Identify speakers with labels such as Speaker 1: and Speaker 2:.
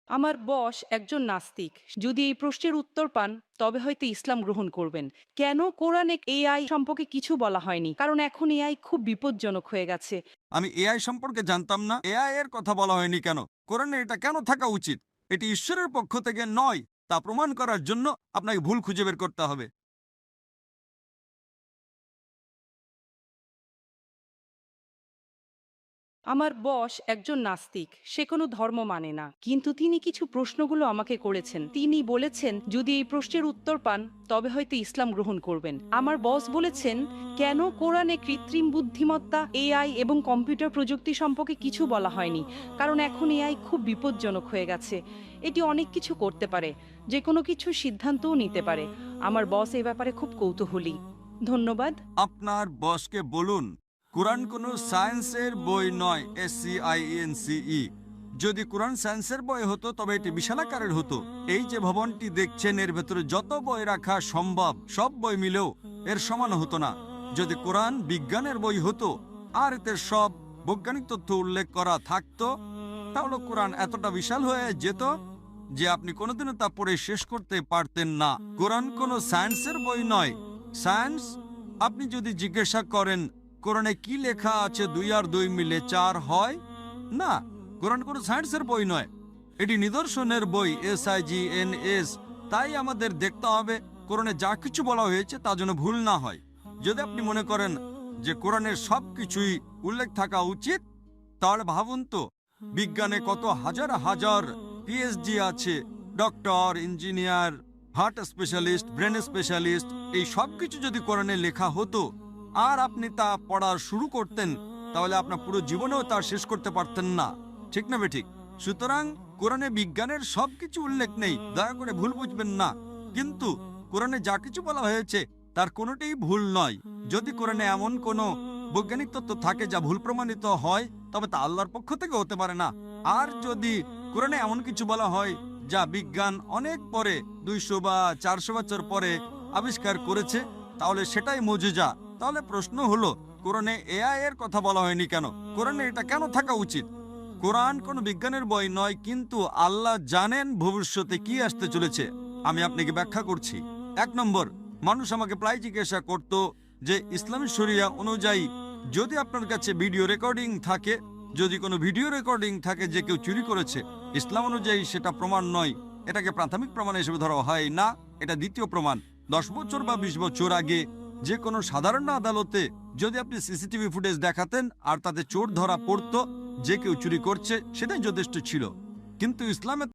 Speaker 1: আমার বস একজন নাস্তিক। যদি এই প্রশ্নের উত্তর পান, তবে হয়তো ইসলাম গ্রহণ করবেন। কেন কোরআনে এআই সম্পর্কে কিছু বলা হয়নি? কারণ এখন এআই খুব বিপজ্জনক হয়ে গেছে।
Speaker 2: আমি এআই সম্পর্কে জানতাম না। এআই এর কথা বলা হয়নি কেন? কোরআনে এটা কেন থাকা উচিত? এটি ঈশ্বরের পক্ষ থেকে নয়, তা প্রমাণ করার জন্য আপনাকে ভুল খুঁজে বের করতে হবে।
Speaker 1: আমার বস একজন নাস্তিক, সে কোনো ধর্ম মানে না, কিন্তু তিনি কিছু প্রশ্নগুলো আমাকে করেছেন। তিনি বলেছেন যদি এই প্রশ্নের উত্তর পান, তবে হয়তো ইসলাম গ্রহণ করবেন। আমার বস বলেছেন কেন কোরআনে কৃত্রিম বুদ্ধিমত্তা, এআই এবং কম্পিউটার প্রযুক্তি সম্পর্কে কিছু বলা হয়নি? কারণ এখন এআই খুব বিপজ্জনক হয়ে গেছে। এটি অনেক কিছু করতে পারে, যে কোনো কিছু সিদ্ধান্তও নিতে পারে। আমার বস এই ব্যাপারে খুব কৌতূহলী। ধন্যবাদ।
Speaker 2: আপনার বসকে বলুন কোরআন কোনো সায়েন্সের বই নয়। SCIENCE। যদি কোরআন সায়েন্সের বই হতো তবে এটি বিশালাকারের হতো। এই যে ভবনটি দেখছেন, এর ভেতরে যত বই রাখা সম্ভব সব বই মিলেও এর সমান হতো না। যদি কোরআন বিজ্ঞানের বই হতো আর এতে সব বৈজ্ঞানিক তথ্য উল্লেখ করা থাকতো, তাহলে কোরআন এতটা বিশাল হয়ে যেত যে আপনি কোনোদিনও তা পড়ে শেষ করতে পারতেন না। কোরআন কোনো সায়েন্সের বই নয়। সায়েন্স, আপনি যদি জিজ্ঞাসা করেন কোরআনে কি লেখা আছে 2 আর 2 মিলে 4 হয়, না, কোরআন কোনো সায়েন্সের বই নয়। এটি নিদর্শনের বই। SIGNS। তাই আমাদের দেখতে হবে কোরআনে যা কিছু বলা হয়েছে তা যেন ভুল না হয়। যদি আপনি মনে করেন যে কোরআনের সব কিছুই উল্লেখ থাকা উচিত, তাহলে ভাবুন তো বিজ্ঞানে কত হাজার হাজার PhD আছে। Doctor, engineer, heart specialist, brain specialist, এই সব কিছু যদি কোরআনে লেখা হতো আর আপনি তা পড়া শুরু করতেন, তাহলে আপনার পুরো জীবনেও তা শেষ করতে পারতেন না। ঠিক না বেঠিক? সুতরাং কোরআনে বিজ্ঞানের সবকিছু উল্লেখ নেই, দয়া করে ভুল বুঝবেন না। কিন্তু কোরআনে যা কিছু বলা হয়েছে তার কোনোটাই ভুল নয়। যদি কোরআনে এমন কোনো বৈজ্ঞানিক তত্ত্ব থাকে যা ভুল প্রমাণিত হয়, তবে তা আল্লাহর পক্ষ থেকে হতে পারে না। আর যদি কোরআনে এমন কিছু বলা হয় যা বিজ্ঞান অনেক পরে, 200 বা 400 বছর পরে আবিষ্কার করেছে, তাহলে সেটাই মুজিজা। তাহলে প্রশ্ন হলো কোরআনে এআই এর কথা বলা হয়নি কেন? কোরআনে এটা কেন থাকা উচিত? কোরআন কোনো বিজ্ঞানের বই নয়, কিন্তু আল্লাহ জানেন ভবিষ্যতে কি আসতে চলেছে। আমি আপনাকে ব্যাখ্যা করছি। 1 নম্বর, মানুষ আমাকে প্রায় জিজ্ঞাসা করত যে ইসলামী শরিয়া অনুযায়ী যদি আপনার কাছে ভিডিও রেকর্ডিং থাকে, যদি কোনো ভিডিও রেকর্ডিং থাকে যে কেউ চুরি করেছে, ইসলাম অনুযায়ী সেটা প্রমাণ নয়। এটাকে প্রাথমিক প্রমাণ হিসেবে ধরা হয় না, এটা দ্বিতীয় প্রমাণ। 10 বছর বা 20 বছর আগে যে কোনো সাধারণ আদালতে যদি আপনি সিসিটিভি ফুটেজ দেখাতেন আর তাতে চোর ধরা পড়তো, যে কেউ চুরি করছে, সেটাই যথেষ্ট ছিল। কিন্তু ইসলামে